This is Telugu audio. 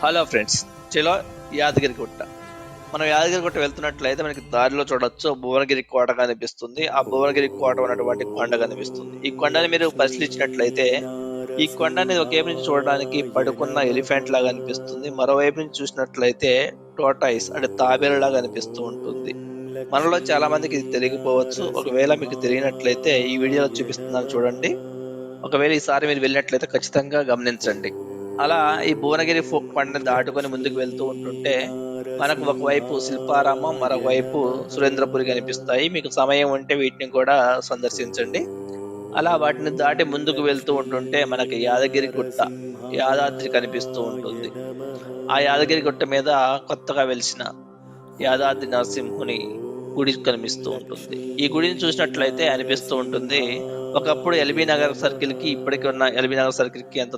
హలో ఫ్రెండ్స్, చలో యాదగిరి గుట్ట. మనం యాదగిరి గుట్ట వెళ్తున్నట్లయితే మనకి దారిలో చూడొచ్చు భువనగిరి కోట కనిపిస్తుంది. ఆ భువనగిరి కోట ఉన్నటువంటి కొండ కనిపిస్తుంది. ఈ కొండని మీరు పరిశీలించినట్లయితే ఈ కొండని ఒక వైపు నుంచి చూడడానికి పడుకున్న ఎలిఫెంట్ లాగా అనిపిస్తుంది. మరోవైపు నుంచి చూసినట్లయితే టోటాయిస్ అంటే తాబేలు లాగా అనిపిస్తూ ఉంటుంది. మనలో చాలా మందికి ఇది తెలియకపోవచ్చు. ఒకవేళ మీకు తెలియనట్లయితే ఈ వీడియోలో చూపిస్తున్నాను చూడండి. ఒకవేళ ఈసారి మీరు వెళ్ళినట్లయితే ఖచ్చితంగా గమనించండి. అలా ఈ భువనగిరి కొండని దాటుకొని ముందుకు వెళ్తూ ఉంటుంటే మనకు ఒకవైపు శిల్పారామం, మరొక వైపు సురేంద్రపురి కనిపిస్తాయి. మీకు సమయం ఉంటే వీటిని కూడా సందర్శించండి. అలా వాటిని దాటి ముందుకు వెళ్తూ ఉంటుంటే మనకి యాదగిరి గుట్ట, యాదాద్రి కనిపిస్తూ ఉంటుంది. ఆ యాదగిరి గుట్ట మీద కొత్తగా వెలిసిన యాదాద్రి నరసింహుని గుడి కనిపిస్తూ ఉంటుంది. ఈ గుడిని చూసినట్లయితే అనిపిస్తూ ఉంటుంది ఒకప్పుడు ఎల్బీ నగర్ సర్కిల్ కి ఇప్పటికి ఉన్న ఎల్బీ నగర్ సర్కిల్ కి ఎంత